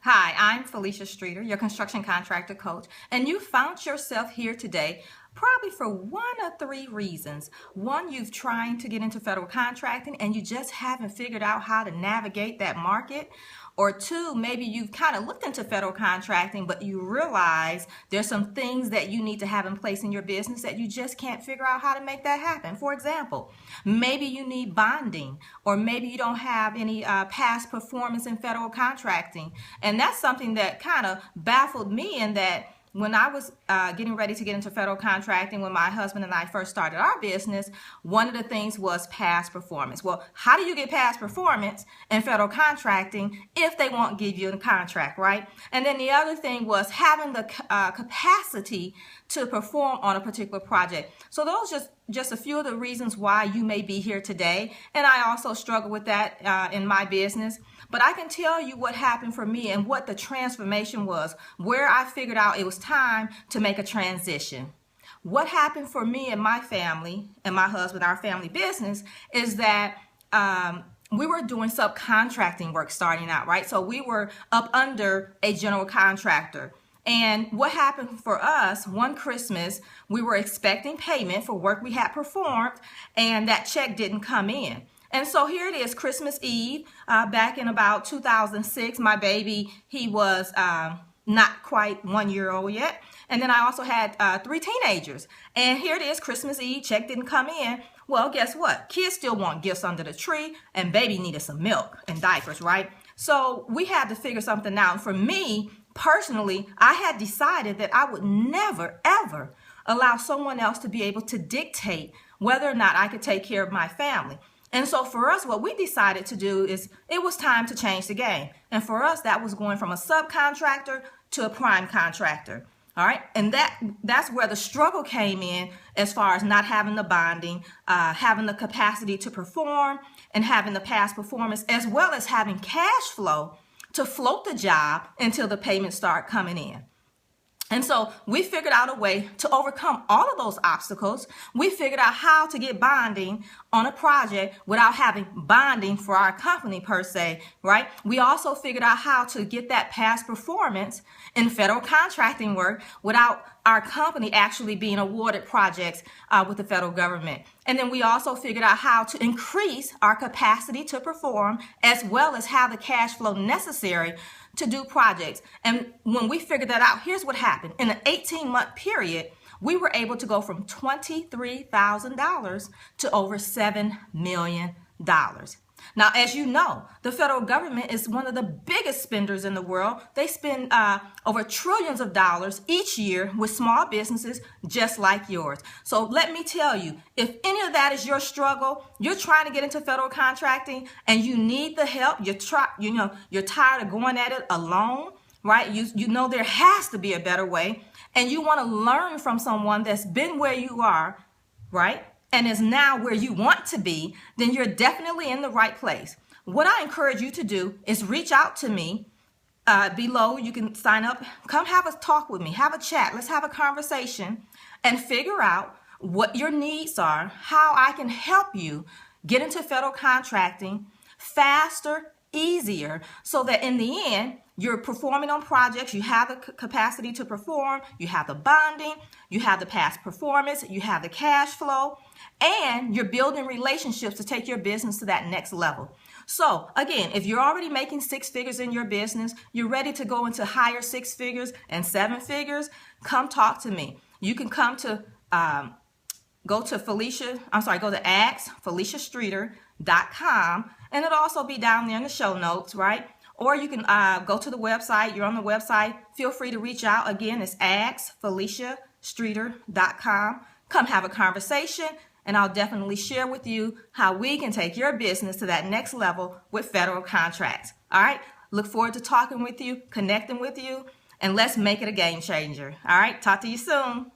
Hi, I'm Felicia Streeter, your construction contractor coach, and you found yourself here today probably for one of three reasons. One, you've trying to get into federal contracting and you just haven't figured out how to navigate that market. Or two, maybe you've kind of looked into federal contracting, but you realize there's some things that you need to have in place in your business that you just can't figure out how to make that happen. For example, maybe you need bonding, or maybe you don't have any past performance in federal contracting. And that's something that kind of baffled me, in that when I was getting ready to get into federal contracting, when my husband and I first started our business, one of the things was past performance. Well, how do you get past performance in federal contracting if they won't give you a contract, right? And then the other thing was having the capacity to perform on a particular project. So those just a few of the reasons why you may be here today. And I also struggle with that in my business. But I can tell you what happened for me and what the transformation was, where I figured out it was time to make a transition. What happened for me and my family and my husband, our family business, is that we were doing subcontracting work starting out, right? So we were up under a general contractor. And what happened for us, one Christmas, we were expecting payment for work we had performed, and that check didn't come in. And so here it is, Christmas Eve, back in about 2006. My baby, he was not quite 1 year old yet. And then I also had 3 teenagers. And here it is, Christmas Eve, check didn't come in. Well, guess what? Kids still want gifts under the tree, and baby needed some milk and diapers, right? So we had to figure something out. And for me, personally, I had decided that I would never, ever allow someone else to be able to dictate whether or not I could take care of my family. And so for us, what we decided to do is it was time to change the game. And for us, that was going from a subcontractor to a prime contractor. All right. And that's where the struggle came in, as far as not having the bonding, having the capacity to perform, and having the past performance, as well as having cash flow to float the job until the payments start coming in. And so we figured out a way to overcome all of those obstacles. We figured out how to get bonding on a project without having bonding for our company per se, right? We also figured out how to get that past performance in federal contracting work without our company actually being awarded projects with the federal government. And then we also figured out how to increase our capacity to perform, as well as have the cash flow necessary to do projects. And when we figured that out, here's what happened. In an 18-month period, we were able to go from $23,000 to over $7 million. Now, as you know, the federal government is one of the biggest spenders in the world. They spend over trillions of dollars each year with small businesses just like yours. So let me tell you, if any of that is your struggle, you're trying to get into federal contracting and you need the help, you're tired of going at it alone, right? You know there has to be a better way, and you want to learn from someone that's been where you are, right? And is now where you want to be, then you're definitely in the right place. What I encourage you to do is reach out to me below. You can sign up, come have a talk with me, have a chat. Let's have a conversation and figure out what your needs are, how I can help you get into federal contracting faster, easier, so that in the end, you're performing on projects, you have the capacity to perform, you have the bonding, you have the past performance, you have the cash flow, and you're building relationships to take your business to that next level. So again, if you're already making 6 figures in your business, you're ready to go into higher 6 figures and 7 figures, come talk to me. You can come to, go to AskFeliciaStreeter.com, and it'll also be down there in the show notes, right? Or you can go to the website. You're on the website. Feel free to reach out. Again, it's AskFeliciaStreeter.com. Come have a conversation, and I'll definitely share with you how we can take your business to that next level with federal contracts. All right? Look forward to talking with you, connecting with you, and let's make it a game changer. All right? Talk to you soon.